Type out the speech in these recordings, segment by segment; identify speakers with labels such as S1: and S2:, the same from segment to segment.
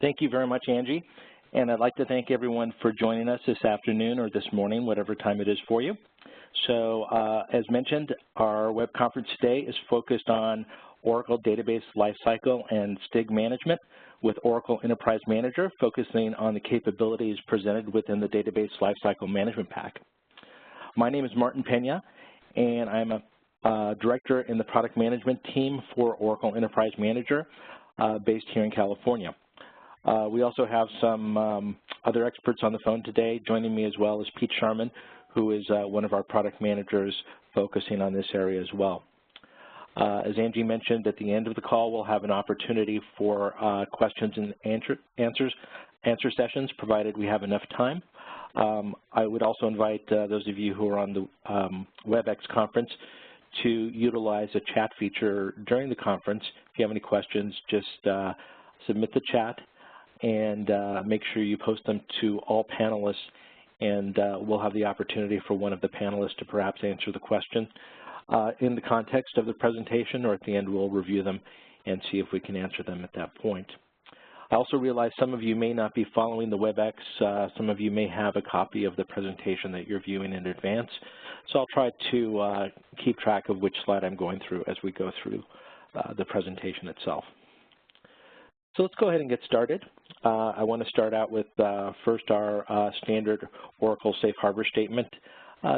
S1: Thank you very much, Angie. And I'd like to thank everyone for joining us this afternoon or this morning, whatever time it is for you. So as mentioned, our web conference today is focused on Oracle Database Lifecycle and STIG management with Oracle Enterprise Manager, focusing on the capabilities presented within the Database Lifecycle Management Pack. My name is Martin Pena, and I'm a director in the product management team for Oracle Enterprise Manager based here in California. We also have some other experts on the phone today. Joining me as well is Pete Sharman, who is one of our product managers focusing on this area as well. As Angie mentioned, at the end of the call, we'll have an opportunity for questions and answer sessions, provided we have enough time. I would also invite those of you who are on the WebEx conference to utilize a chat feature during the conference. If you have any questions, just submit the chat and make sure you post them to all panelists, and we'll have the opportunity for one of the panelists to perhaps answer the question in the context of the presentation, or at the end we'll review them and see if we can answer them at that point. I also realize some of you may not be following the WebEx. Some of you may have a copy of the presentation that you're viewing in advance. So I'll try to keep track of which slide I'm going through as we go through the presentation itself. So let's go ahead and get started. I want to start out with first our standard Oracle Safe Harbor statement.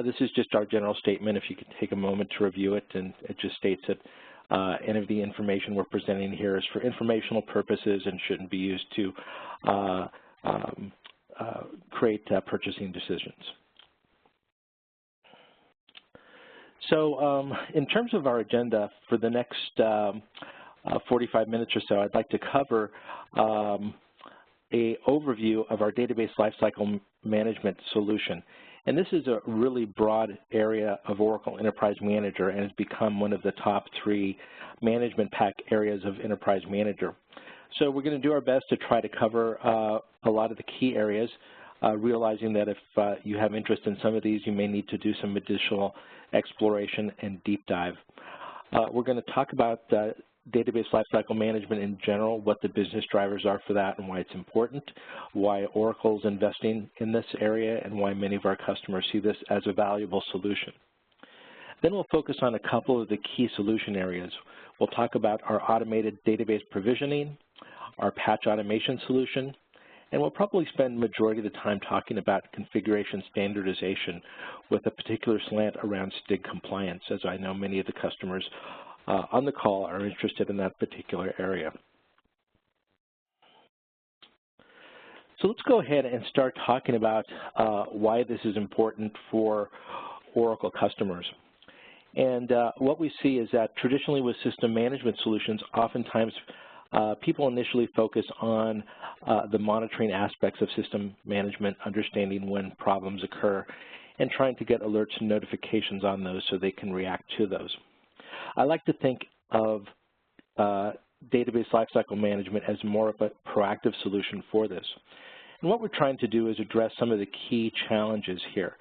S1: This is just our general statement. If you could take a moment to review it, and it just states that any of the information we're presenting here is for informational purposes and shouldn't be used to create purchasing decisions. So in terms of our agenda for the next 45 minutes or so, I'd like to cover an overview of our Database Lifecycle Management solution. And this is a really broad area of Oracle Enterprise Manager and has become one of the top 3 management pack areas of Enterprise Manager. So we're going to do our best to try to cover a lot of the key areas, realizing that if you have interest in some of these, you may need to do some additional exploration and deep dive. We're going to talk about Database Lifecycle Management in general, what the business drivers are for that and why it's important, why Oracle's investing in this area, and why many of our customers see this as a valuable solution. Then we'll focus on a couple of the key solution areas. We'll talk about our automated database provisioning, our patch automation solution, and we'll probably spend the majority of the time talking about configuration standardization with a particular slant around STIG Compliance, as I know many of the customers on the call are interested in that particular area. So let's go ahead and start talking about why this is important for Oracle customers. And what we see is that traditionally with system management solutions, oftentimes people initially focus on the monitoring aspects of system management, understanding when problems occur, and trying to get alerts and notifications on those so they can react to those. I like to think of Database Lifecycle Management as more of a proactive solution for this. And what we're trying to do is address some of the key challenges here.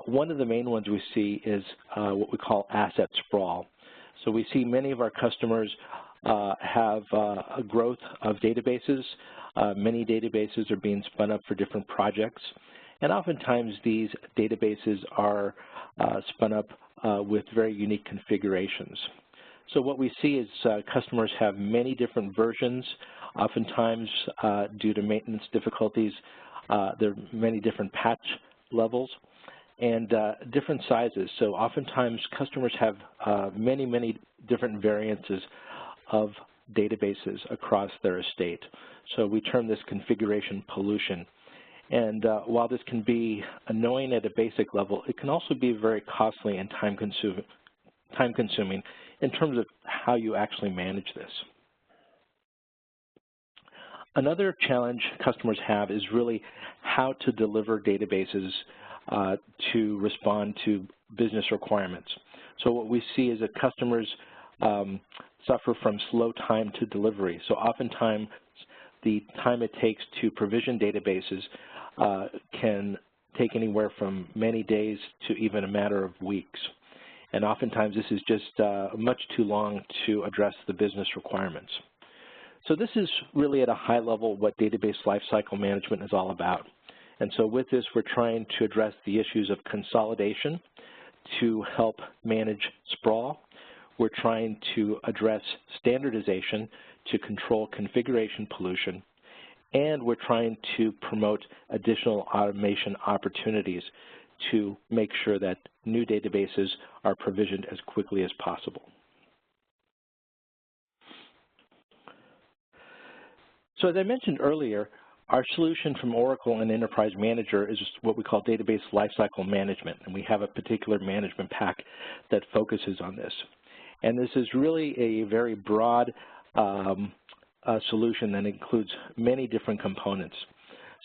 S1: One of the main ones we see is what we call asset sprawl. So we see many of our customers have a growth of databases. Many databases are being spun up for different projects. And oftentimes these databases are spun up with very unique configurations. So what we see is customers have many different versions. Oftentimes, due to maintenance difficulties, there are many different patch levels and different sizes. So oftentimes, customers have many different variances of databases across their estate. So we term this configuration pollution. And while this can be annoying at a basic level, it can also be very costly and time-consuming in terms of how you actually manage this. Another challenge customers have is really how to deliver databases to respond to business requirements. So what we see is that customers suffer from slow time to delivery. So oftentimes the time it takes to provision databases can take anywhere from many days to even a matter of weeks. And oftentimes this is just much too long to address the business requirements. So this is really at a high level what database lifecycle management is all about. And so with this, we're trying to address the issues of consolidation to help manage sprawl. We're trying to address standardization to control configuration pollution. And we're trying to promote additional automation opportunities to make sure that new databases are provisioned as quickly as possible. So as I mentioned earlier, our solution from Oracle and Enterprise Manager is what we call Database Lifecycle Management, and we have a particular management pack that focuses on this. And this is really a very broad solution that includes many different components.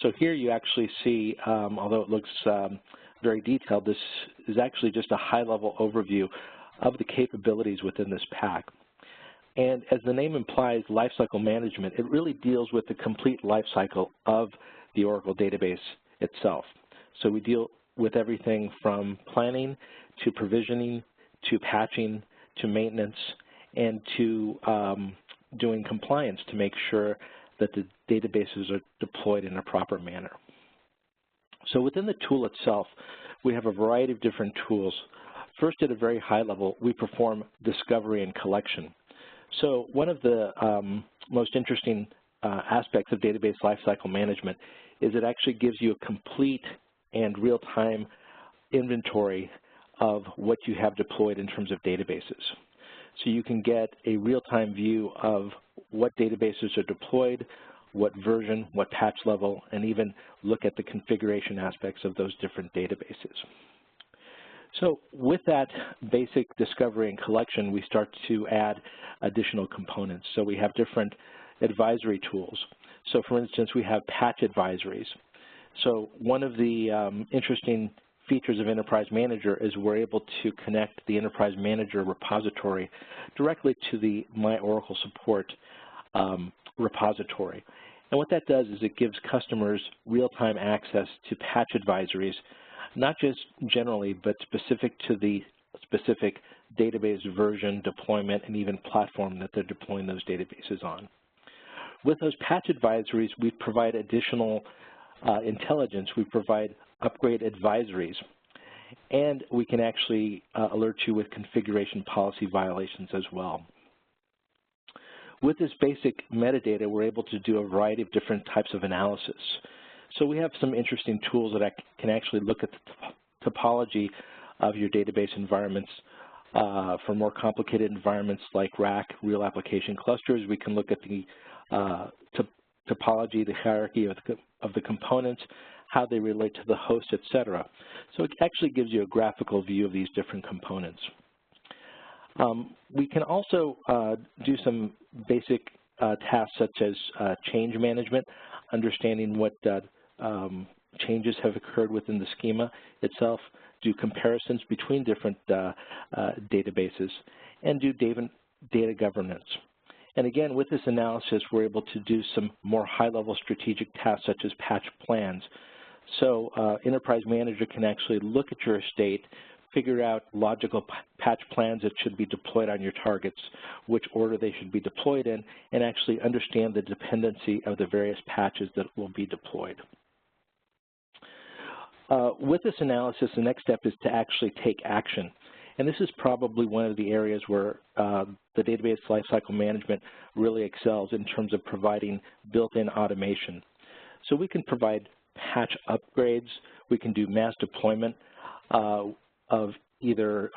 S1: So here you actually see, although it looks very detailed, this is actually just a high-level overview of the capabilities within this pack. And as the name implies, lifecycle management, it really deals with the complete lifecycle of the Oracle database itself. So we deal with everything from planning to provisioning to patching to maintenance and to doing compliance to make sure that the databases are deployed in a proper manner. So within the tool itself, we have a variety of different tools. First, at a very high level, we perform discovery and collection. So one of the most interesting aspects of database lifecycle management is it actually gives you a complete and real-time inventory of what you have deployed in terms of databases. So you can get a real-time view of what databases are deployed, what version, what patch level, and even look at the configuration aspects of those different databases. So with that basic discovery and collection, we start to add additional components. So we have different advisory tools. So for instance, we have patch advisories. So one of the interesting features of Enterprise Manager is we're able to connect the Enterprise Manager repository directly to the My Oracle Support repository. And what that does is it gives customers real-time access to patch advisories, not just generally, but specific to the specific database version, deployment, and even platform that they're deploying those databases on. With those patch advisories, we provide additional intelligence. We provide upgrade advisories, and we can actually alert you with configuration policy violations as well. With this basic metadata, we're able to do a variety of different types of analysis. So we have some interesting tools that can actually look at the topology of your database environments. For more complicated environments like RAC, real application clusters, we can look at the topology, the hierarchy of the components, how they relate to the host, etc. So it actually gives you a graphical view of these different components. We can also do some basic tasks such as change management, understanding what changes have occurred within the schema itself, do comparisons between different databases, and do data governance. And again, with this analysis, we're able to do some more high-level strategic tasks such as patch plans. So Enterprise Manager can actually look at your estate, figure out logical patch plans that should be deployed on your targets, which order they should be deployed in, and actually understand the dependency of the various patches that will be deployed. With this analysis, the next step is to actually take action. And this is probably one of the areas where the database lifecycle management really excels in terms of providing built-in automation. So we can provide patch upgrades. We can do mass deployment of either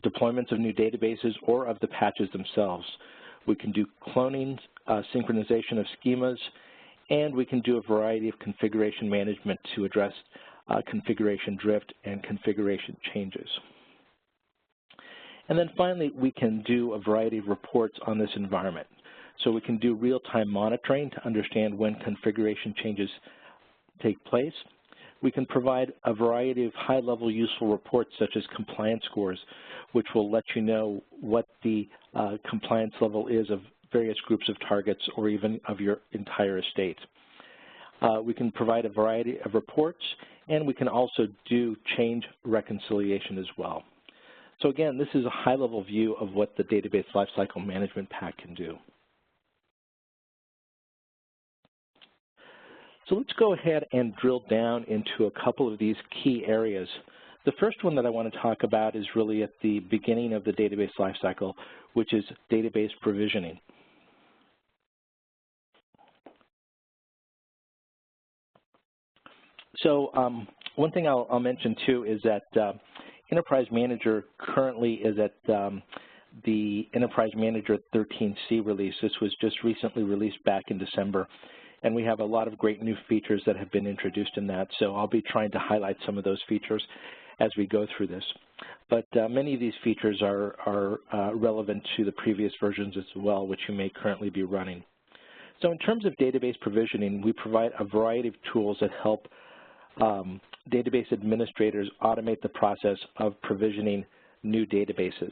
S1: deployments of new databases or of the patches themselves. We can do cloning, synchronization of schemas, and we can do a variety of configuration management to address configuration drift and configuration changes. And then finally, we can do a variety of reports on this environment. So we can do real-time monitoring to understand when configuration changes take place. We can provide a variety of high-level useful reports such as compliance scores, which will let you know what the compliance level is of various groups of targets or even of your entire estate. We can provide a variety of reports, and we can also do change reconciliation as well. So again, this is a high-level view of what the Database Lifecycle Management Pack can do. So let's go ahead and drill down into a couple of these key areas. The first one that I want to talk about is really at the beginning of the database lifecycle, which is database provisioning. So one thing I'll mention too is that Enterprise Manager currently is at the Enterprise Manager 13C release. This was just recently released back in December, and we have a lot of great new features that have been introduced in that. So I'll be trying to highlight some of those features as we go through this. But many of these features are relevant to the previous versions as well, which you may currently be running. So in terms of database provisioning, we provide a variety of tools that help database administrators automate the process of provisioning new databases.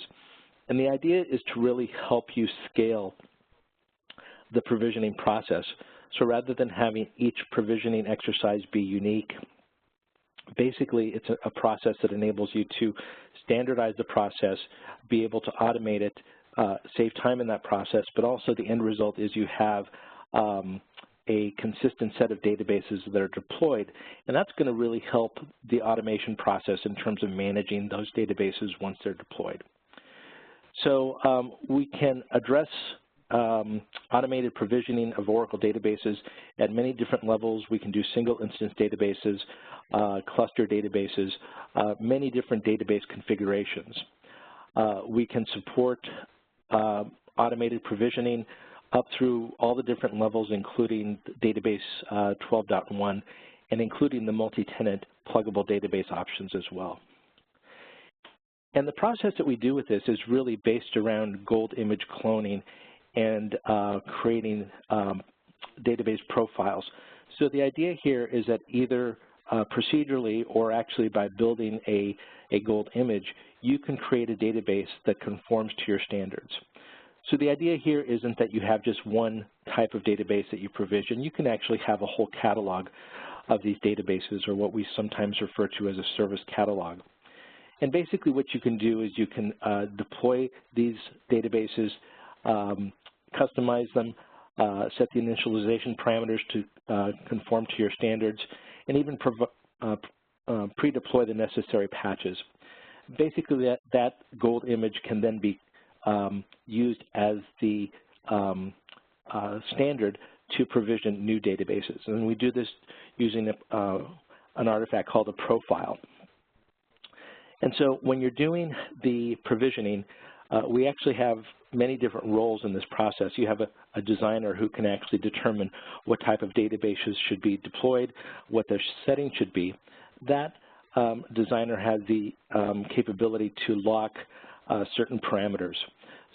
S1: And the idea is to really help you scale the provisioning process. So rather than having each provisioning exercise be unique, basically it's a process that enables you to standardize the process, be able to automate it, save time in that process, but also the end result is you have a consistent set of databases that are deployed, and that's going to really help the automation process in terms of managing those databases once they're deployed. So we can address automated provisioning of Oracle databases at many different levels. We can do single instance databases, cluster databases, many different database configurations. We can support automated provisioning up through all the different levels, including database 12.1 and including the multi-tenant pluggable database options as well. And the process that we do with this is really based around gold image cloning and creating database profiles. So the idea here is that either procedurally or actually by building a gold image, you can create a database that conforms to your standards. So the idea here isn't that you have just one type of database that you provision. You can actually have a whole catalog of these databases, or what we sometimes refer to as a service catalog. And basically what you can do is you can deploy these databases, customize them, set the initialization parameters to conform to your standards, and even pre-deploy the necessary patches. Basically that gold image can then be used as the standard to provision new databases. And we do this using an artifact called a profile. And so when you're doing the provisioning, we actually have many different roles in this process. You have a designer who can actually determine what type of databases should be deployed, what their settings should be. That designer has the capability to lock certain parameters.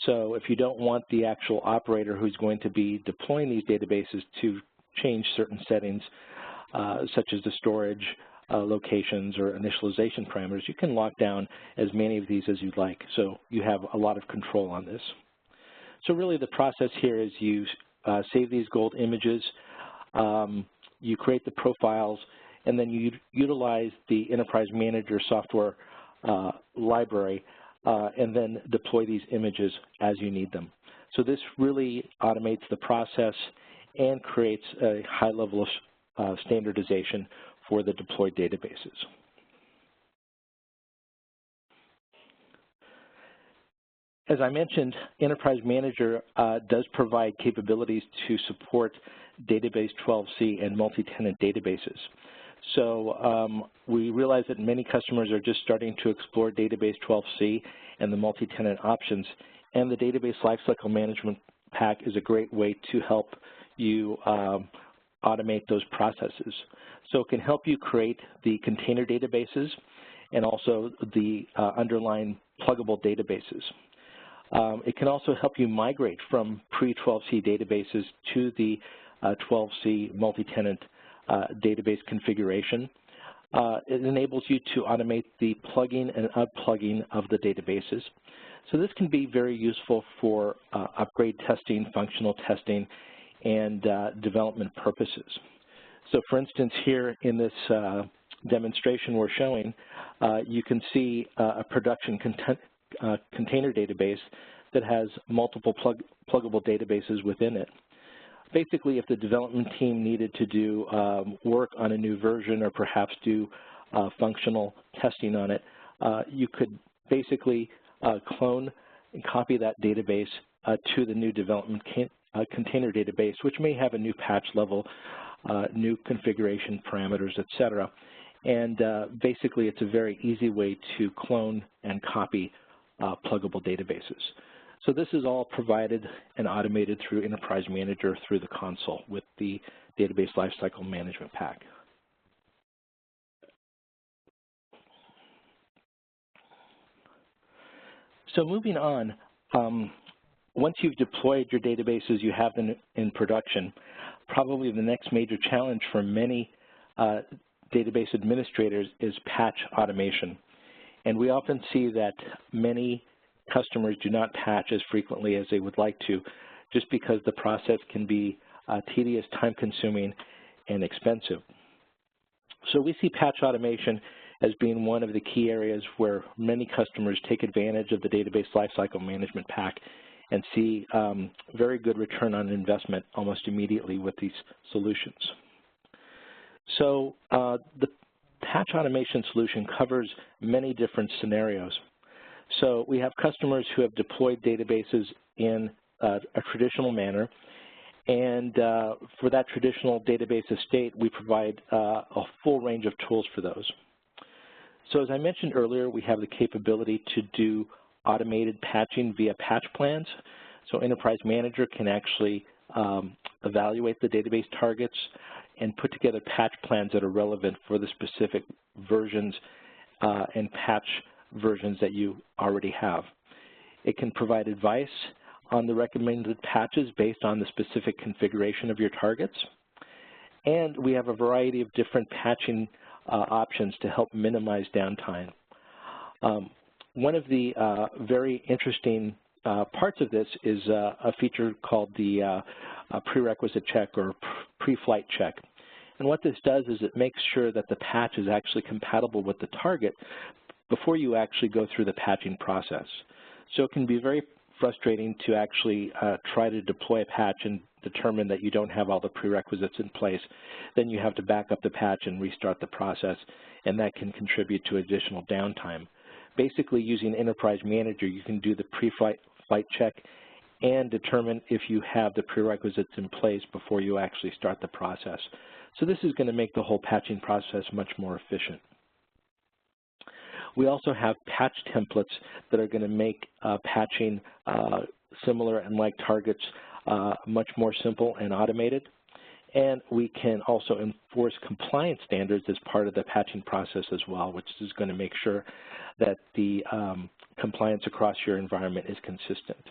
S1: So if you don't want the actual operator who's going to be deploying these databases to change certain settings, such as the storage locations or initialization parameters, you can lock down as many of these as you'd like. So you have a lot of control on this. So really the process here is you save these gold images, you create the profiles, and then you utilize the Enterprise Manager software library and then deploy these images as you need them. So this really automates the process and creates a high level of standardization for the deployed databases. As I mentioned, Enterprise Manager does provide capabilities to support Database 12c and multi-tenant databases. So we realize that many customers are just starting to explore Database 12c and the multi-tenant options, and the Database Lifecycle Management Pack is a great way to help you automate those processes. So it can help you create the container databases and also the underlying pluggable databases. It can also help you migrate from pre-12c databases to the 12c multi-tenant database configuration. It enables you to automate the plugging and unplugging of the databases. So this can be very useful for upgrade testing, functional testing, and development purposes. So for instance, here in this demonstration we're showing, you can see a production container database that has multiple pluggable databases within it. basically, if the development team needed to do work on a new version or perhaps do functional testing on it, you could basically clone and copy that database to the new development container database, which may have a new patch level, new configuration parameters, etc. And basically, it's a very easy way to clone and copy pluggable databases. So this is all provided and automated through Enterprise Manager through the console with the Database Lifecycle Management Pack. So moving on, once you've deployed your databases, you have them in production, probably the next major challenge for many database administrators is patch automation. And we often see that many customers do not patch as frequently as they would like to, just because the process can be tedious, time-consuming, and expensive. So we see patch automation as being one of the key areas where many customers take advantage of the Database Lifecycle Management Pack and see very good return on investment almost immediately with these solutions. So the patch automation solution covers many different scenarios. So we have customers who have deployed databases in a traditional manner, and for that traditional database estate, we provide a full range of tools for those. So as I mentioned earlier, we have the capability to do automated patching via patch plans. So Enterprise Manager can actually evaluate the database targets and put together patch plans that are relevant for the specific versions and patch versions that you already have. It can provide advice on the recommended patches based on the specific configuration of your targets. And we have a variety of different patching options to help minimize downtime. One of the very interesting parts of this is a feature called the prerequisite check or pre-flight check. And what this does is it makes sure that the patch is actually compatible with the target before you actually go through the patching process. So it can be very frustrating to actually try to deploy a patch and determine that you don't have all the prerequisites in place. Then you have to back up the patch and restart the process, and that can contribute to additional downtime. Basically, using Enterprise Manager, you can do the pre-flight check and determine if you have the prerequisites in place before you actually start the process. So this is going to make the whole patching process much more efficient. We also have patch templates that are going to make patching similar and like targets much more simple and automated. And we can also enforce compliance standards as part of the patching process as well, which is going to make sure that the compliance across your environment is consistent.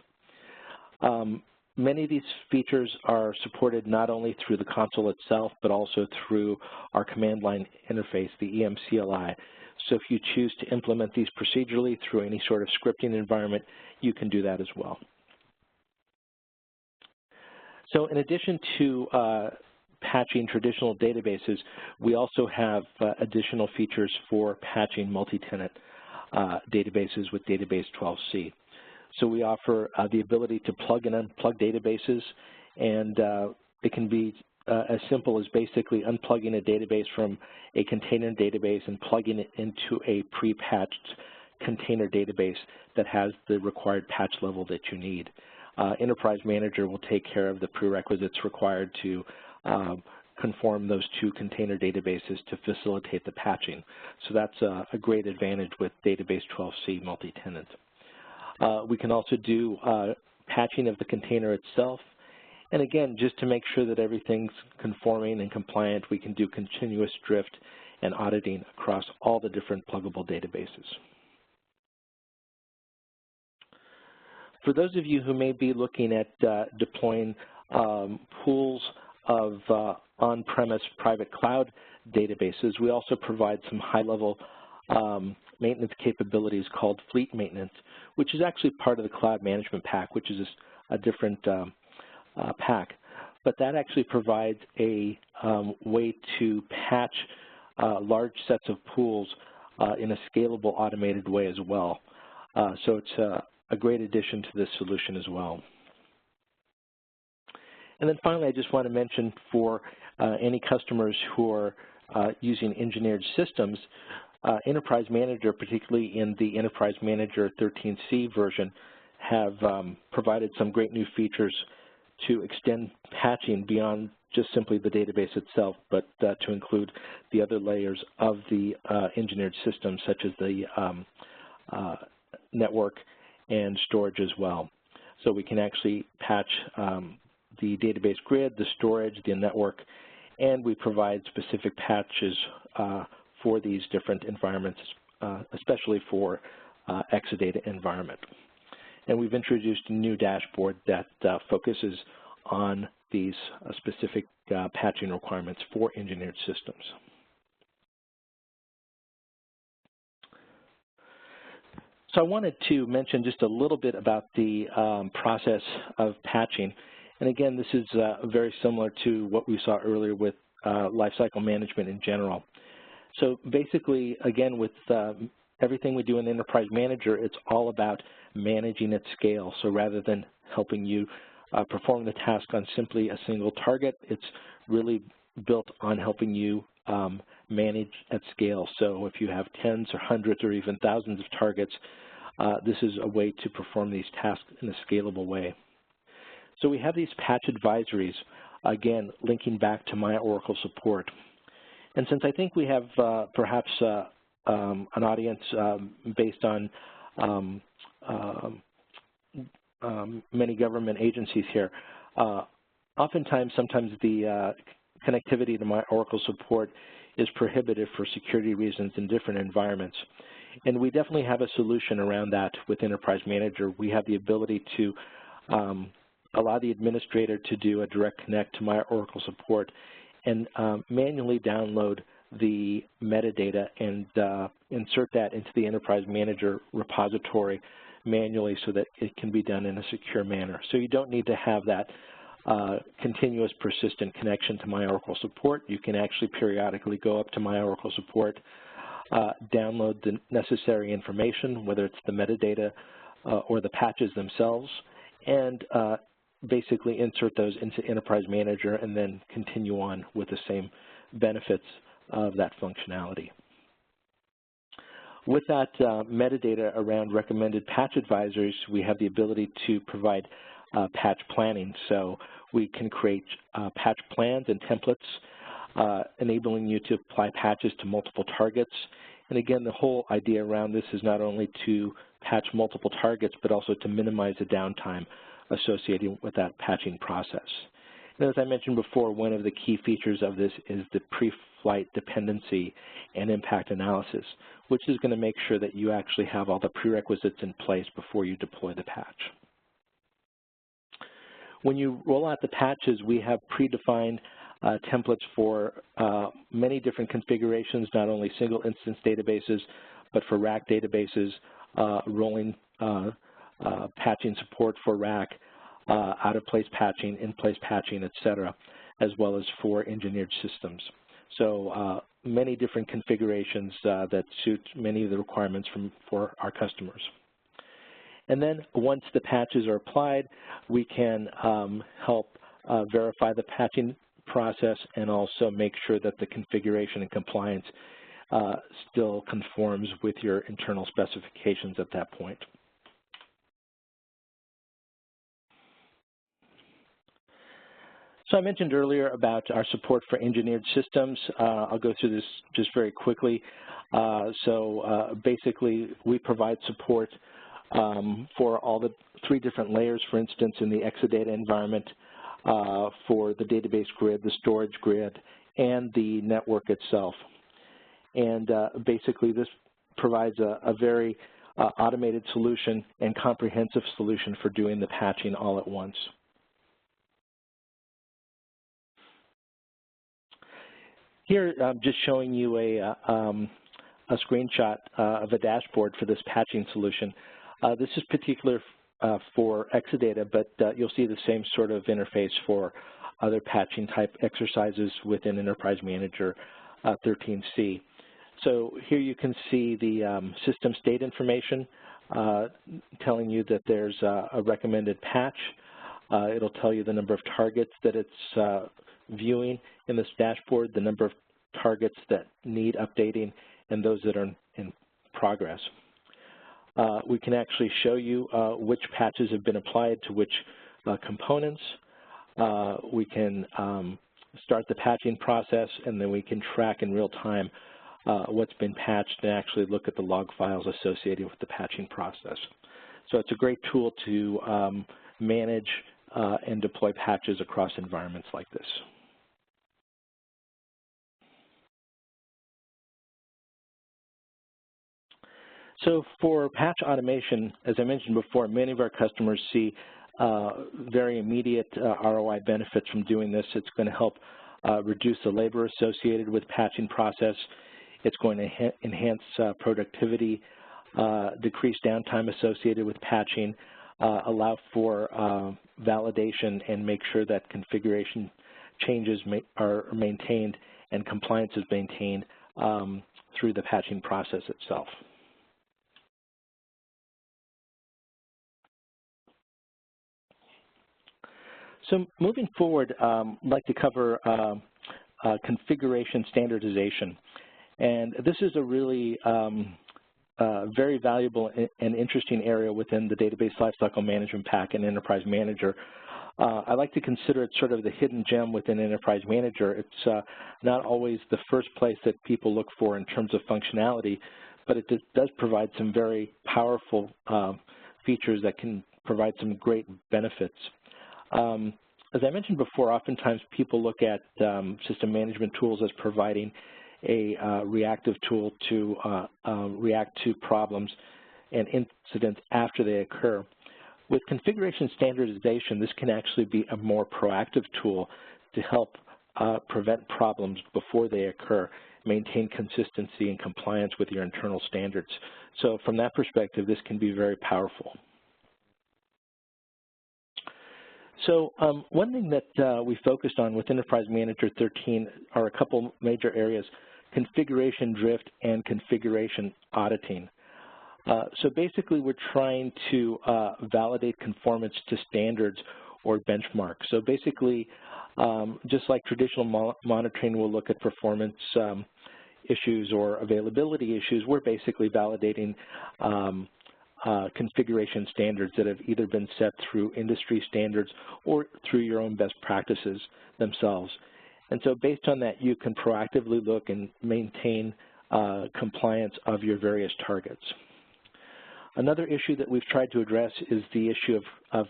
S1: Many of these features are supported not only through the console itself, but also through our command line interface, the EMCLI. So if you choose to implement these procedurally through any sort of scripting environment, you can do that as well. So in addition to patching traditional databases, we also have additional features for patching multi-tenant databases with Database 12c. So we offer the ability to plug and unplug databases, and it can be as simple as basically unplugging a database from a container database and plugging it into a pre-patched container database that has the required patch level that you need. Enterprise Manager will take care of the prerequisites required to conform those two container databases to facilitate the patching. So that's a great advantage with Database 12c multi-tenant. We can also do patching of the container itself. And again, just to make sure that everything's conforming and compliant, we can do continuous drift and auditing across all the different pluggable databases. For those of you who may be looking at deploying pools of on-premise private cloud databases, we also provide some high-level maintenance capabilities called fleet maintenance, which is actually part of the Cloud Management Pack, which is a different pack. But that actually provides a way to patch large sets of pools in a scalable, automated way as well. So it's a great addition to this solution as well. And then finally, I just want to mention for any customers who are using engineered systems, Enterprise Manager, particularly in the Enterprise Manager 13C version, have provided some great new features to extend patching beyond just simply the database itself, but to include the other layers of the engineered systems, such as the network and storage as well. So we can actually patch the database grid, the storage, the network, and we provide specific patches for these different environments, especially for Exadata environment. And we've introduced a new dashboard that focuses on these specific patching requirements for engineered systems. So I wanted to mention just a little bit about the process of patching. And again, this is very similar to what we saw earlier with lifecycle management in general. So basically, again, with everything we do in Enterprise Manager, it's all about managing at scale. So rather than helping you perform the task on simply a single target, it's really built on helping you manage at scale. So if you have tens or hundreds or even thousands of targets, this is a way to perform these tasks in a scalable way. So we have these patch advisories, again, linking back to My Oracle support. And since I think we have perhaps an audience based on many government agencies here, sometimes the connectivity to My Oracle support is prohibited for security reasons in different environments. And we definitely have a solution around that with Enterprise Manager. We have the ability to allow the administrator to do a direct connect to My Oracle support and manually download the metadata and insert that into the Enterprise Manager repository manually so that it can be done in a secure manner. So you don't need to have that continuous persistent connection to My Oracle support. You can actually periodically go up to My Oracle support, download the necessary information, whether it's the metadata or the patches themselves, and basically insert those into Enterprise Manager and then continue on with the same benefits of that functionality. With that metadata around recommended patch advisories, we have the ability to provide patch planning. So we can create patch plans and templates, enabling you to apply patches to multiple targets. And again, the whole idea around this is not only to patch multiple targets, but also to minimize the downtime associated with that patching process. And as I mentioned before, one of the key features of this is the pre-flight dependency and impact analysis, which is going to make sure that you actually have all the prerequisites in place before you deploy the patch. When you roll out the patches, we have predefined templates for many different configurations, not only single instance databases, but for rack databases, rolling patching support for rack, out-of-place patching, in-place patching, et cetera, as well as for engineered systems. So many different configurations that suit many of the requirements for our customers. And then once the patches are applied, we can help verify the patching process and also make sure that the configuration and compliance still conforms with your internal specifications at that point. So I mentioned earlier about our support for engineered systems. I'll go through this just very quickly. Basically, we provide support for all the 3 different layers, for instance, in the Exadata environment, for the database grid, the storage grid, and the network itself. And basically, this provides a very automated solution and comprehensive solution for doing the patching all at once. Here, I'm just showing you a screenshot of a dashboard for this patching solution. This is particular for Exadata, but you'll see the same sort of interface for other patching type exercises within Enterprise Manager 13C. So here you can see the system state information telling you that there's a recommended patch, It'll tell you the number of targets that it's viewing in this dashboard, the number of targets that need updating, and those that are in progress. We can actually show you which patches have been applied to which components. We can start the patching process, and then we can track in real time what's been patched and actually look at the log files associated with the patching process. So it's a great tool to manage and deploy patches across environments like this. So for patch automation, as I mentioned before, many of our customers see very immediate ROI benefits from doing this. It's going to help reduce the labor associated with patching process. It's going to enhance productivity, decrease downtime associated with patching, allow for validation, and make sure that configuration changes are maintained and compliance is maintained through the patching process itself. So moving forward, I'd like to cover configuration standardization. And this is a really very valuable and interesting area within the Database Lifecycle Management Pack and Enterprise Manager. I like to consider it sort of the hidden gem within Enterprise Manager. It's not always the first place that people look for in terms of functionality, but it does provide some very powerful features that can provide some great benefits. As I mentioned before, oftentimes people look at system management tools as providing a reactive tool to react to problems and incidents after they occur. With configuration standardization, this can actually be a more proactive tool to help prevent problems before they occur, maintain consistency and compliance with your internal standards. So from that perspective, this can be very powerful. So one thing that we focused on with Enterprise Manager 13 are a couple major areas: configuration drift and configuration auditing. So basically, we're trying to validate conformance to standards or benchmarks. So basically, just like traditional monitoring will look at performance issues or availability issues, we're basically validating configuration standards that have either been set through industry standards or through your own best practices themselves. And so based on that, you can proactively look and maintain compliance of your various targets. Another issue that we've tried to address is the issue of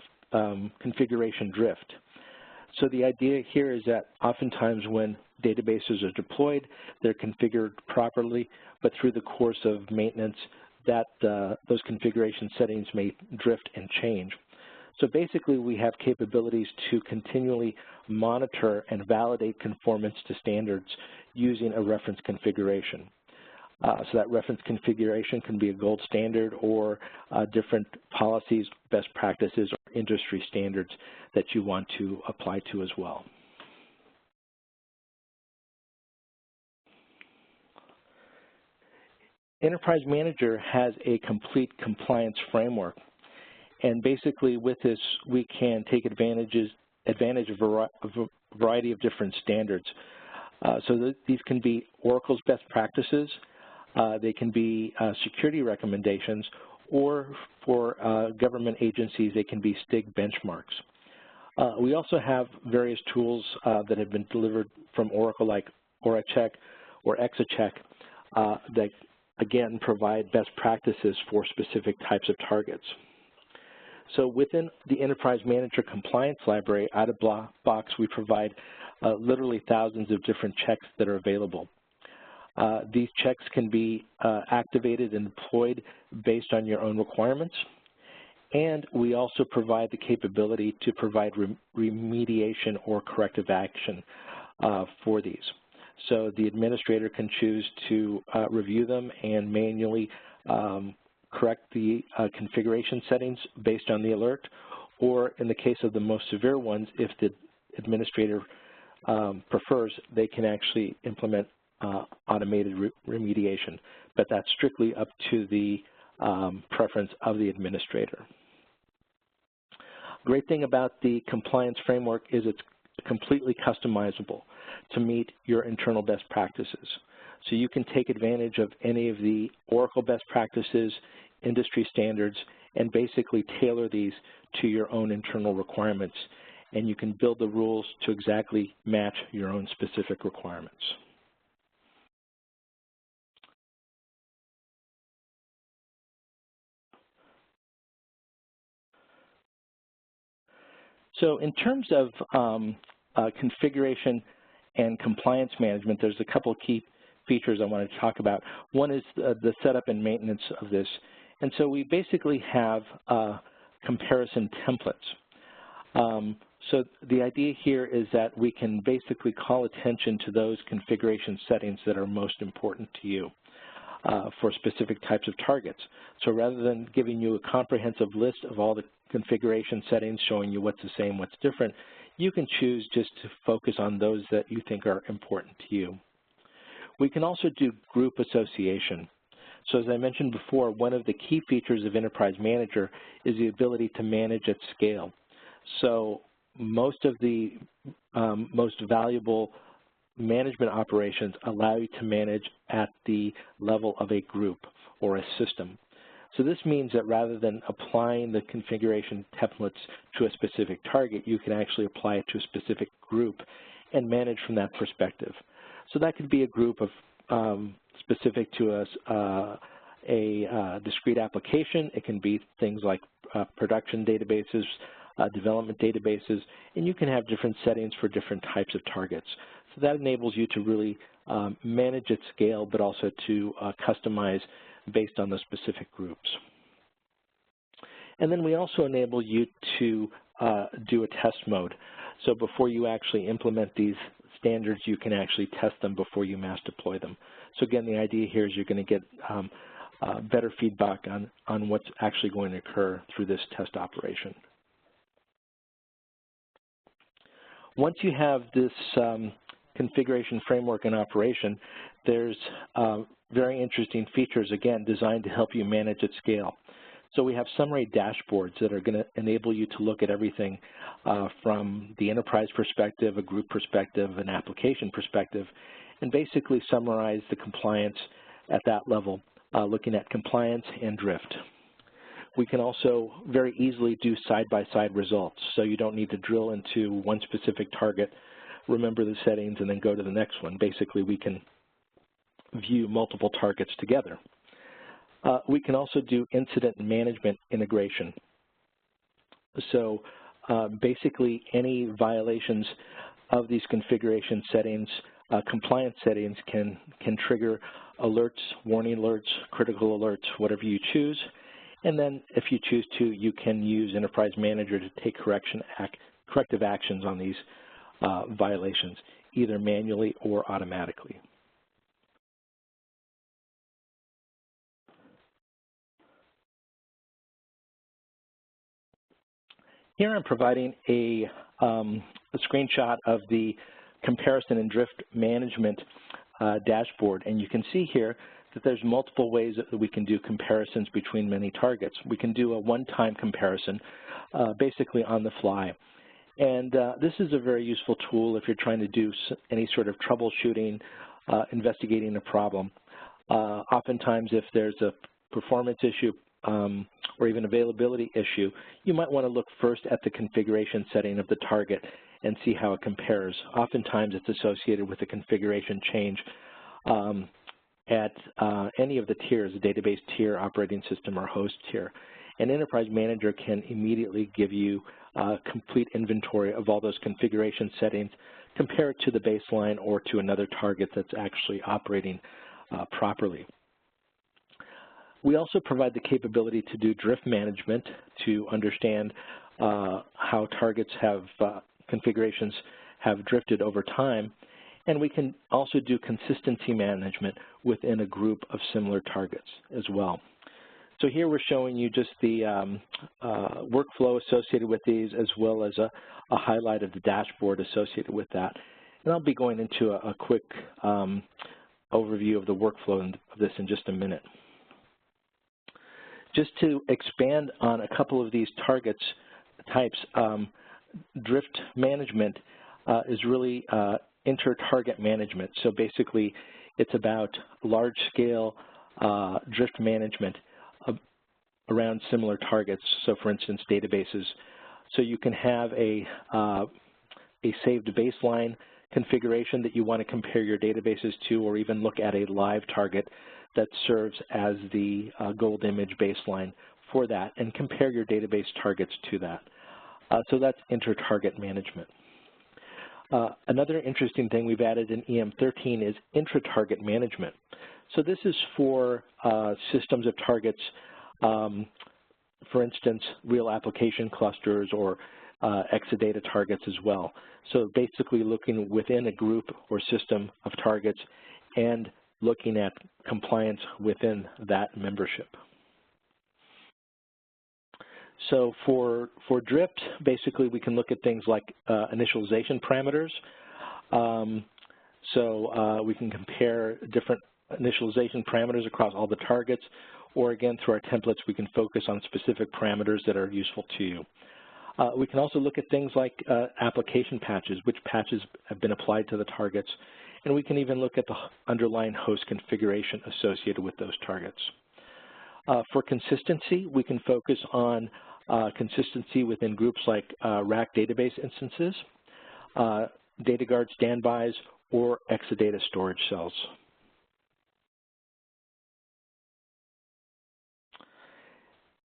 S1: configuration drift. So the idea here is that oftentimes when databases are deployed, they're configured properly, but through the course of maintenance, that those configuration settings may drift and change. So basically, we have capabilities to continually monitor and validate conformance to standards using a reference configuration. So that reference configuration can be a gold standard or different policies, best practices, or industry standards that you want to apply to as well. Enterprise Manager has a complete compliance framework, and basically with this we can take advantage of a variety of different standards. So these can be Oracle's best practices, they can be security recommendations, or for government agencies they can be STIG benchmarks. We also have various tools that have been delivered from Oracle like OraCheck or ExaCheck that again provide best practices for specific types of targets. So within the Enterprise Manager Compliance Library, out of box, we provide literally thousands of different checks that are available. These checks can be activated and deployed based on your own requirements, and we also provide the capability to provide remediation or corrective action for these. So the administrator can choose to review them and manually correct the configuration settings based on the alert, or in the case of the most severe ones, if the administrator prefers, they can actually implement automated remediation, but that's strictly up to the preference of the administrator. Great thing about the compliance framework is it's completely customizable to meet your internal best practices. So you can take advantage of any of the Oracle best practices, industry standards, and basically tailor these to your own internal requirements. And you can build the rules to exactly match your own specific requirements. So in terms of configuration and compliance management, there's a couple of key features I want to talk about. One is the setup and maintenance of this. And so we basically have comparison templates. So the idea here is that we can basically call attention to those configuration settings that are most important to you for specific types of targets. So rather than giving you a comprehensive list of all the configuration settings showing you what's the same, what's different, you can choose just to focus on those that you think are important to you. We can also do group association. So as I mentioned before, one of the key features of Enterprise Manager is the ability to manage at scale. So most of the most valuable management operations allow you to manage at the level of a group or a system. So this means that rather than applying the configuration templates to a specific target, you can actually apply it to a specific group and manage from that perspective. So that could be a group of specific to a discrete application. It can be things like production databases, development databases, and you can have different settings for different types of targets. So that enables you to really manage at scale, but also to customize based on the specific groups. And then we also enable you to do a test mode. So before you actually implement these standards, you can actually test them before you mass deploy them. So again, the idea here is you're going to get better feedback on what's actually going to occur through this test operation. Once you have this configuration framework in operation, there's very interesting features, again, designed to help you manage at scale. So we have summary dashboards that are going to enable you to look at everything from the enterprise perspective, a group perspective, an application perspective, and basically summarize the compliance at that level, looking at compliance and drift. We can also very easily do side-by-side results, so you don't need to drill into one specific target, remember the settings, and then go to the next one. Basically, we can view multiple targets together. We can also do incident management integration. So basically, any violations of these configuration settings, compliance settings can trigger alerts, warning alerts, critical alerts, whatever you choose. And then if you choose to, you can use Enterprise Manager to take corrective actions on these violations, either manually or automatically. Here I'm providing a screenshot of the comparison and drift management dashboard, and you can see here that there's multiple ways that we can do comparisons between many targets. We can do a one-time comparison, basically on the fly. And this is a very useful tool if you're trying to do any sort of troubleshooting, investigating a problem. Oftentimes, if there's a performance issue or even availability issue, you might want to look first at the configuration setting of the target and see how it compares. Oftentimes, it's associated with a configuration change at any of the tiers, the database tier, operating system, or host tier. And Enterprise Manager can immediately give you a complete inventory of all those configuration settings, compare it to the baseline or to another target that's actually operating properly. We also provide the capability to do drift management to understand how targets have, configurations have drifted over time. And we can also do consistency management within a group of similar targets as well. So here we're showing you just the workflow associated with these, as well as a highlight of the dashboard associated with that. And I'll be going into a quick overview of the workflow of this in just a minute. Just to expand on a couple of these targets types, drift management is really inter-target management. So basically, it's about large-scale drift management around similar targets. So for instance, databases. So you can have a saved baseline configuration that you want to compare your databases to, or even look at a live target that serves as the gold image baseline for that, and compare your database targets to that. So that's inter-target management. Another interesting thing we've added in EM13 is intra-target management. So this is for systems of targets, for instance, real application clusters or Exadata targets as well. So basically looking within a group or system of targets and looking at compliance within that membership. So for drift, basically we can look at things like initialization parameters. We can compare different initialization parameters across all the targets, or again, through our templates, we can focus on specific parameters that are useful to you. We can also look at things like application patches, which patches have been applied to the targets, and we can even look at the underlying host configuration associated with those targets. For consistency, we can focus on consistency within groups like rack database instances, DataGuard standbys, or Exadata storage cells.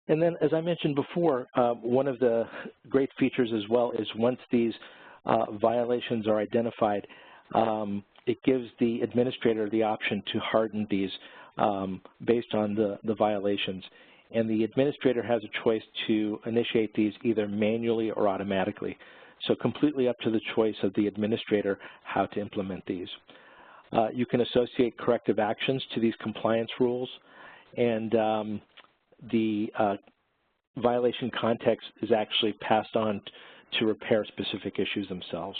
S1: And then, as I mentioned before, one of the great features as well is once these violations are identified, it gives the administrator the option to harden these based on the violations. And the administrator has a choice to initiate these either manually or automatically. So completely up to the choice of the administrator how to implement these. You can associate corrective actions to these compliance rules, and the violation context is actually passed on to repair specific issues themselves.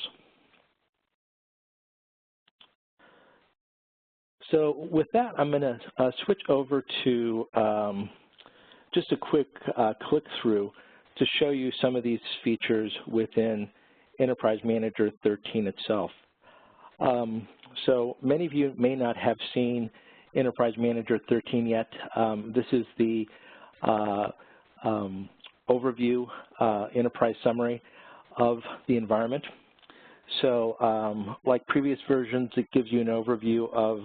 S1: So with that, I'm going to switch over to just a quick click-through to show you some of these features within Enterprise Manager 13 itself. So many of you may not have seen Enterprise Manager 13 yet. This is the overview enterprise summary of the environment. So like previous versions, it gives you an overview of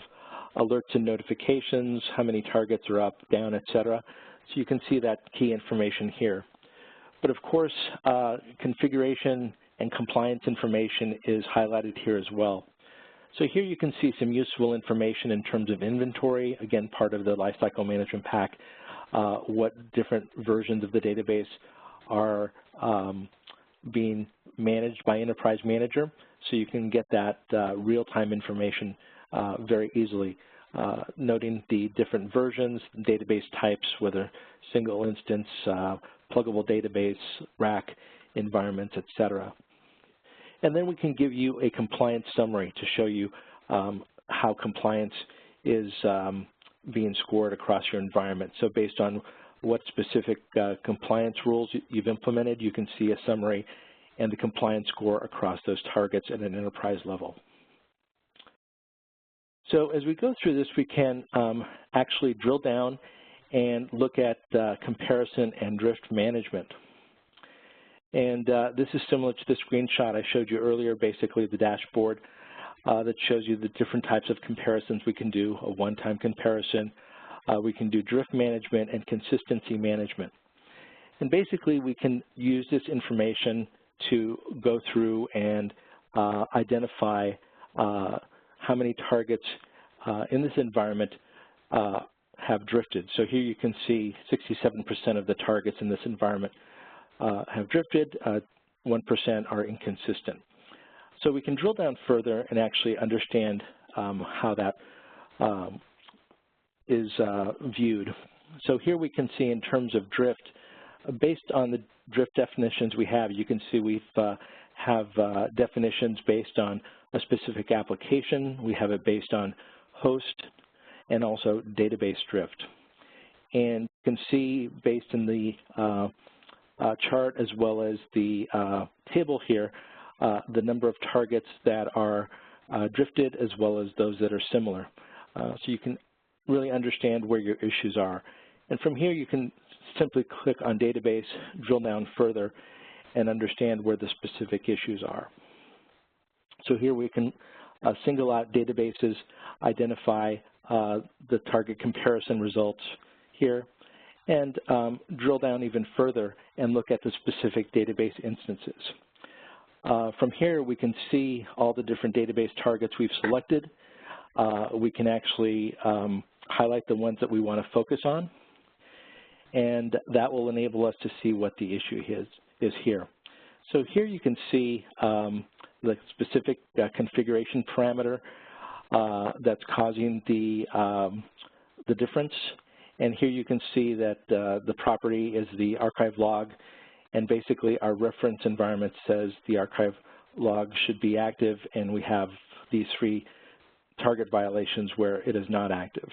S1: alerts and notifications, how many targets are up, down, etc. So you can see that key information here. But of course, configuration and compliance information is highlighted here as well. So here you can see some useful information in terms of inventory, again, part of the Lifecycle Management Pack, what different versions of the database are being managed by Enterprise Manager. So you can get that real-time information very easily, noting the different versions, database types, whether single instance, pluggable database, rack environments, etc. And then we can give you a compliance summary to show you how compliance is being scored across your environment. So based on what specific compliance rules you've implemented, you can see a summary and the compliance score across those targets at an enterprise level. So as we go through this, we can actually drill down and look at comparison and drift management. And this is similar to the screenshot I showed you earlier, basically the dashboard that shows you the different types of comparisons we can do, a one-time comparison. We can do drift management and consistency management. And basically, we can use this information to go through and identify how many targets in this environment have drifted. So here you can see 67% of the targets in this environment have drifted, 1% are inconsistent. So we can drill down further and actually understand how that is viewed. So here we can see in terms of drift, based on the drift definitions we have, you can see we have definitions based on a specific application. We have it based on host and also database drift. And you can see based in the chart as well as the table here the number of targets that are drifted as well as those that are similar. So you can really understand where your issues are. And from here you can simply click on database, drill down further, and understand where the specific issues are. So here we can single out databases, identify the target comparison results here, and drill down even further and look at the specific database instances. From here we can see all the different database targets we've selected. We can actually highlight the ones that we want to focus on, and that will enable us to see what the issue is here. So here you can see the specific configuration parameter that's causing the difference. And here you can see that the property is the archive log, and basically our reference environment says the archive log should be active, and we have these 3 target violations where it is not active.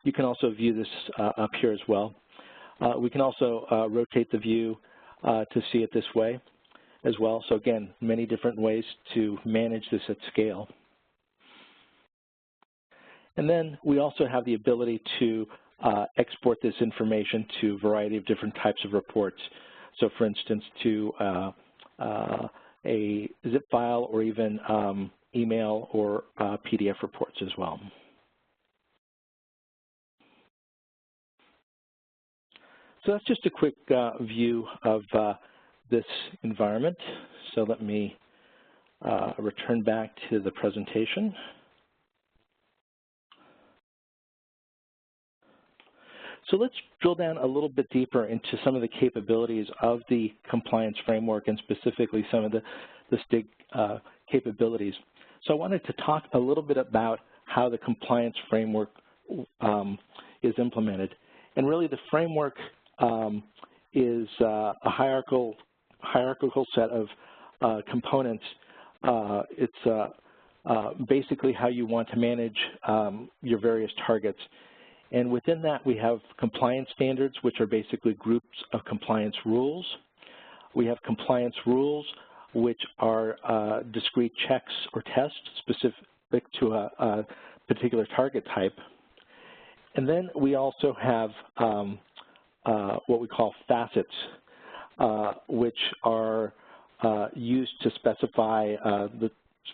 S1: You can also view this up here as well. We can also rotate the view to see it this way as well. So again, many different ways to manage this at scale. And then we also have the ability to export this information to a variety of different types of reports. So for instance, to a zip file or even email or PDF reports as well. So that's just a quick view of this environment. So let me return back to the presentation. So let's drill down a little bit deeper into some of the capabilities of the compliance framework, and specifically some of the STIG capabilities. So I wanted to talk a little bit about how the compliance framework is implemented. And really the framework is a hierarchical set of components. It's basically how you want to manage your various targets. And within that, we have compliance standards, which are basically groups of compliance rules. We have compliance rules, which are discrete checks or tests specific to a particular target type. And then we also have what we call facets, which are used to specify the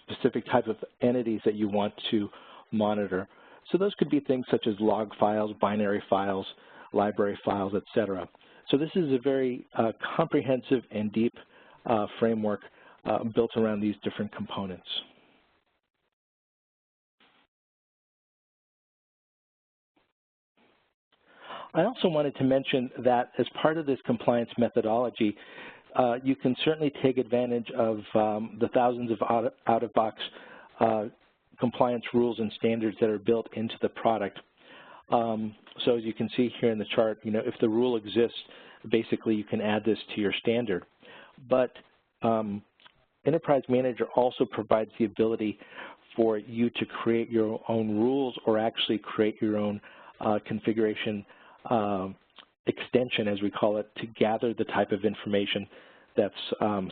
S1: specific type of entities that you want to monitor. So those could be things such as log files, binary files, library files, etc. So this is a very comprehensive and deep framework built around these different components. I also wanted to mention that as part of this compliance methodology, you can certainly take advantage of the thousands of out-of-box compliance rules and standards that are built into the product. So as you can see here in the chart, if the rule exists, basically you can add this to your standard. But Enterprise Manager also provides the ability for you to create your own rules, or actually create your own configuration extension, as we call it, to gather the type of information that's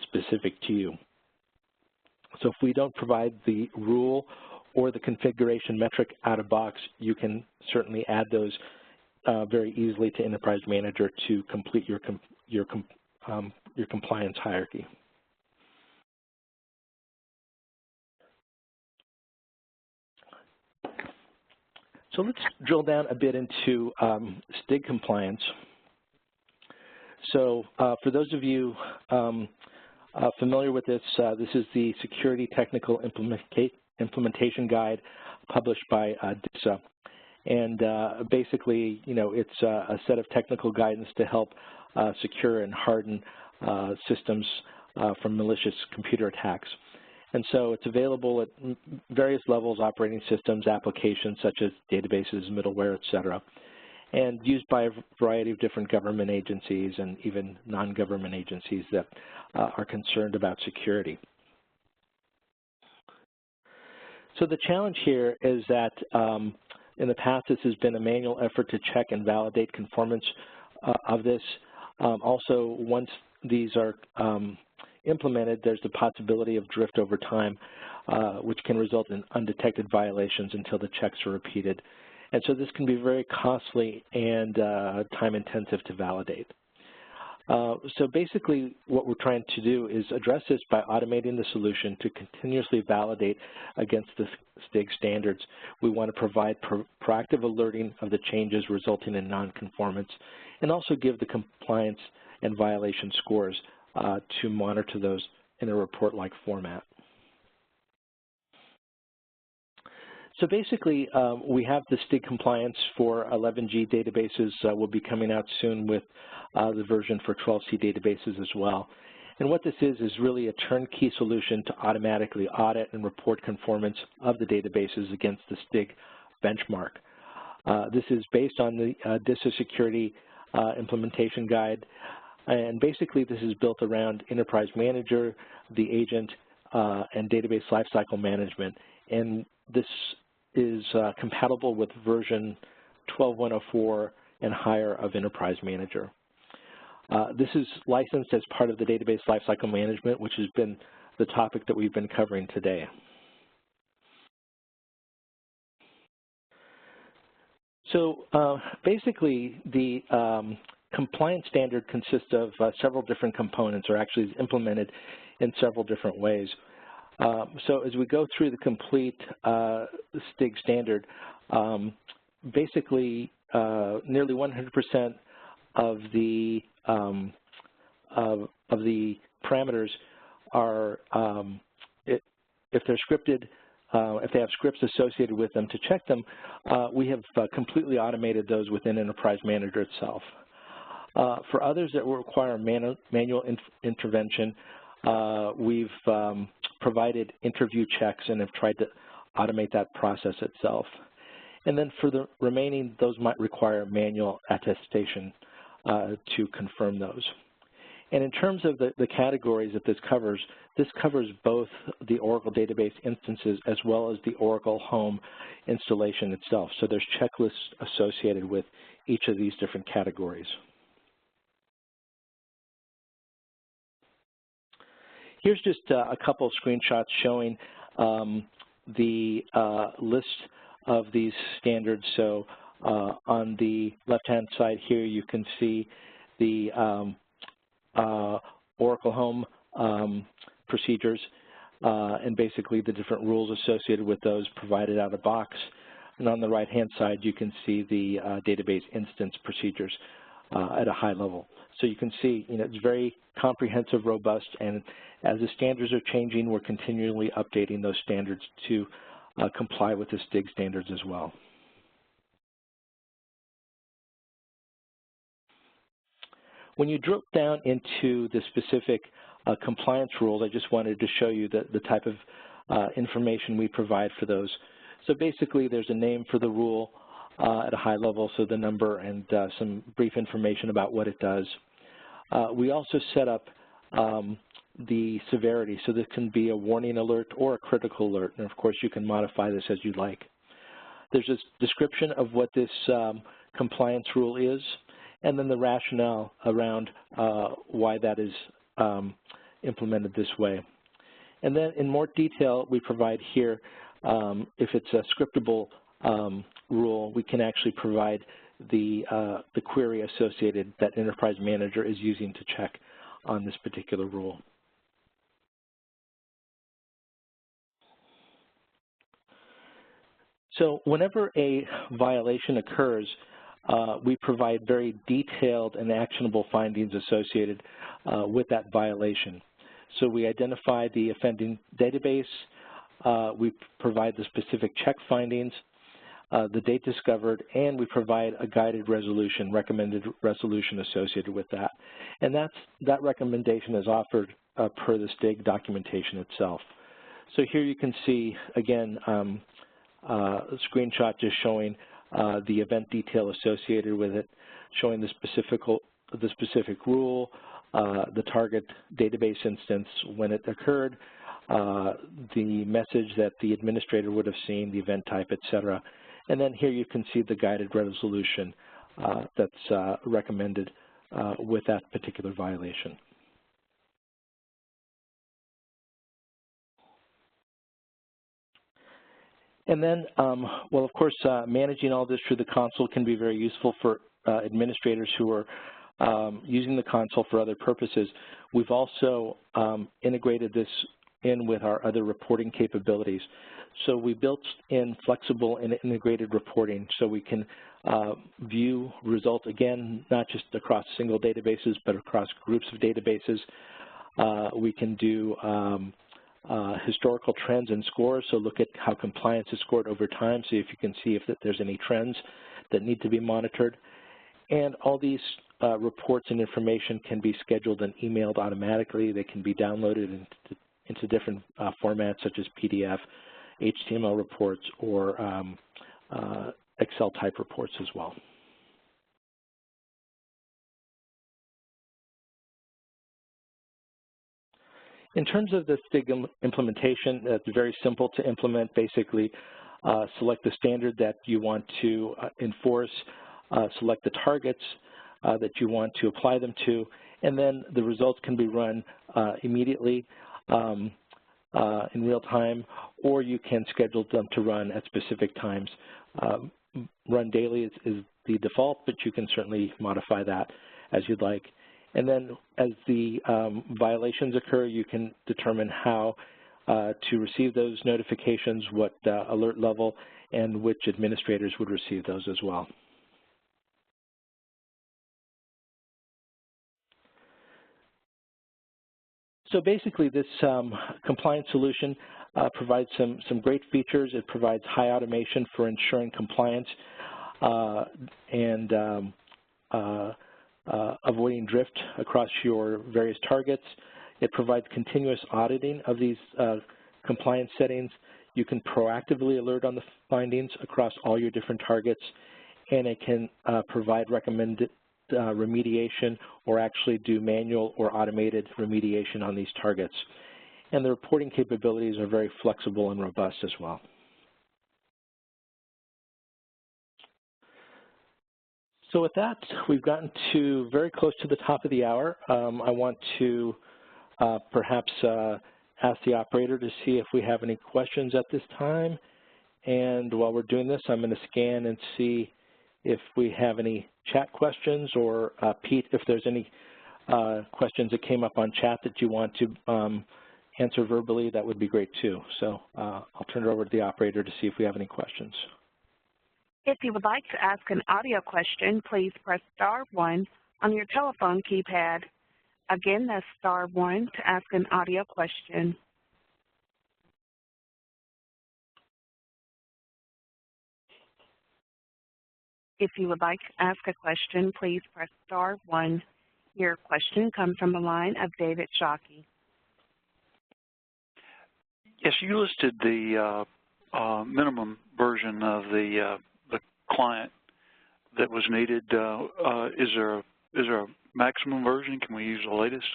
S1: specific to you. So if we don't provide the rule or the configuration metric out of box, you can certainly add those very easily to Enterprise Manager to complete your compliance hierarchy. So let's drill down a bit into STIG compliance. So for those of you familiar with this, this is the Security Technical Implementation Guide published by DISA. And basically, it's a set of technical guidance to help secure and harden systems from malicious computer attacks. And so it's available at various levels, operating systems, applications such as databases, middleware, et cetera, and used by a variety of different government agencies and even non-government agencies that are concerned about security. So the challenge here is that in the past, this has been a manual effort to check and validate conformance of this. Also, once these are implemented, there's the possibility of drift over time, which can result in undetected violations until the checks are repeated. And so this can be very costly and time-intensive to validate. So basically what we're trying to do is address this by automating the solution to continuously validate against the STIG standards. We want to provide proactive alerting of the changes resulting in nonconformance, and also give the compliance and violation scores to monitor those in a report-like format. So basically, we have the STIG compliance for 11G databases. Will be coming out soon with the version for 12C databases as well. And what this is really a turnkey solution to automatically audit and report conformance of the databases against the STIG benchmark. This is based on the DISA Security Implementation Guide. And basically, this is built around Enterprise Manager, the agent, and Database Lifecycle Management. And this is compatible with version 12.104 and higher of Enterprise Manager. This is licensed as part of the Database Lifecycle Management, which has been the topic that we've been covering today. So basically, the compliance standard consists of several different components, or actually is implemented in several different ways. So as we go through the complete STIG standard, basically nearly 100% of the parameters are, if they're scripted, if they have scripts associated with them to check them, we have completely automated those within Enterprise Manager itself. For others that will require manual intervention, we've provided interview checks and have tried to automate that process itself. And then for the remaining, those might require manual attestation to confirm those. And in terms of the categories that this covers both the Oracle database instances as well as the Oracle home installation itself. So there's checklists associated with each of these different categories. Here's just a couple of screenshots showing the list of these standards. So on the left-hand side here, you can see the Oracle home procedures and basically the different rules associated with those provided out of the box. And on the right-hand side, you can see the database instance procedures at a high level. So you can see, it's very comprehensive, robust, and as the standards are changing, we're continually updating those standards to comply with the STIG standards as well. When you drill down into the specific compliance rules, I just wanted to show you the type of information we provide for those. So basically, there's a name for the rule at a high level, so the number and some brief information about what it does. We also set up the severity, so this can be a warning alert or a critical alert, and of course you can modify this as you like. There's a description of what this compliance rule is, and then the rationale around why that is implemented this way. And then in more detail, we provide here, if it's a scriptable rule, we can actually provide the query associated that Enterprise Manager is using to check on this particular rule. So whenever a violation occurs, we provide very detailed and actionable findings associated with that violation. So we identify the offending database, we provide the specific check findings, the date discovered, and we provide a guided resolution, recommended resolution associated with that. And that recommendation is offered per the STIG documentation itself. So here you can see, again, a screenshot just showing the event detail associated with it, showing the specific rule, the target database instance when it occurred, the message that the administrator would have seen, the event type, etc. And then here you can see the guided resolution that's recommended with that particular violation. And then, well, of course, managing all this through the console can be very useful for administrators who are using the console for other purposes. We've also integrated this in with our other reporting capabilities. So we built in flexible and integrated reporting so we can view results, again, not just across single databases, but across groups of databases. We can do historical trends and scores, so look at how compliance is scored over time, so if you can see if there's any trends that need to be monitored. And all these reports and information can be scheduled and emailed automatically. They can be downloaded into different formats such as PDF, HTML reports, or Excel type reports as well. In terms of the STIG implementation, it's very simple to implement. Basically, select the standard that you want to enforce, select the targets that you want to apply them to, and then the results can be run immediately in real time, or you can schedule them to run at specific times. Run daily is the default, but you can certainly modify that as you'd like. And then as the violations occur, you can determine how to receive those notifications, what alert level, and which administrators would receive those as well. So basically, this compliance solution provides some great features. It provides high automation for ensuring compliance and avoiding drift across your various targets. It provides continuous auditing of these compliance settings. You can proactively alert on the findings across all your different targets, and it can provide recommended remediation or actually do manual or automated remediation on these targets. And the reporting capabilities are very flexible and robust as well. So with that, we've gotten to very close to the top of the hour. I want to perhaps ask the operator to see if we have any questions at this time. And while we're doing this, I'm going to scan and see if we have any chat questions, or Pete, if there's any questions that came up on chat that you want to answer verbally, that would be great too. So I'll turn it over to the operator to see if we have any questions.
S2: If you would like to ask an audio question, please press *1 on your telephone keypad. Again, that's *1 to ask an audio question. If you would like to ask a question, please press *1. Your question comes from the line of David Shockey.
S3: Yes, you listed the minimum version of the client that was needed. Is there a maximum version? Can we use the latest?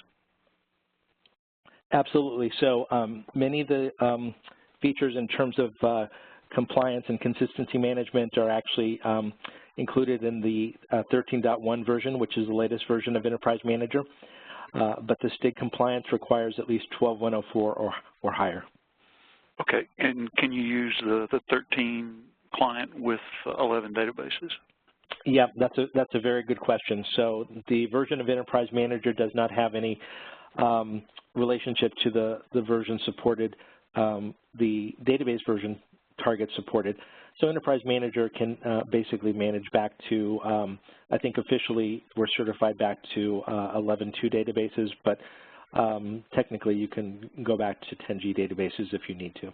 S1: Absolutely. So many of the features in terms of compliance and consistency management are actually included in the 13.1 version, which is the latest version of Enterprise Manager. But the STIG compliance requires at least 12.104 or higher.
S3: Okay, and can you use the 13 client with 11 databases?
S1: Yeah, that's a very good question. So the version of Enterprise Manager does not have any relationship to the version supported, the database version target supported. So Enterprise Manager can basically manage back to, I think officially we're certified back to 11.2 databases, but technically you can go back to 10G databases if you need to.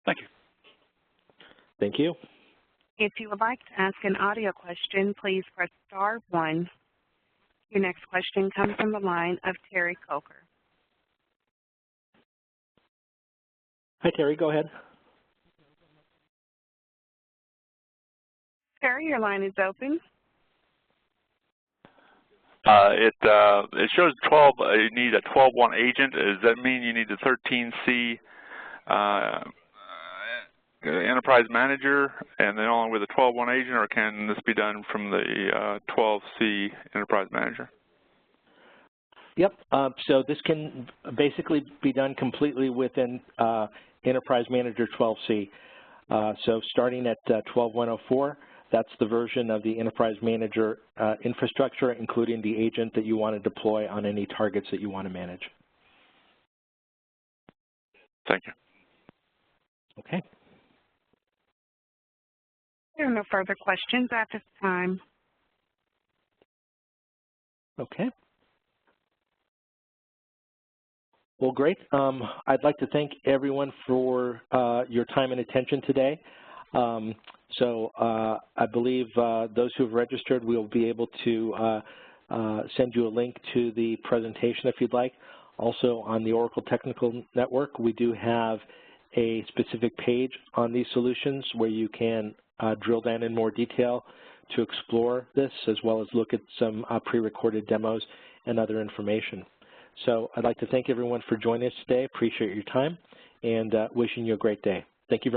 S3: Thank you.
S1: Thank you.
S2: If you would like to ask an audio question, please press *1. Your next question comes from the line of Terry Coker.
S1: Hi, Terry. Go ahead.
S2: Terry, your line is open.
S4: It shows 12. You need a 12.1 agent. Does that mean you need the 13C Enterprise Manager and then on with a 12.1 agent, or can this be done from the 12C Enterprise Manager?
S1: Yep. So this can basically be done completely within Enterprise Manager 12C. So starting at 12.104, that's the version of the Enterprise Manager infrastructure, including the agent that you want to deploy on any targets that you want to manage.
S4: Thank you.
S1: Okay.
S2: There are no further questions at this time.
S1: Okay. Well, great. I'd like to thank everyone for your time and attention today. I believe those who have registered, we'll be able to send you a link to the presentation if you'd like. Also, on the Oracle Technical Network, we do have a specific page on these solutions where you can drill down in more detail to explore this, as well as look at some pre-recorded demos and other information. So I'd like to thank everyone for joining us today. Appreciate your time, and wishing you a great day. Thank you very much.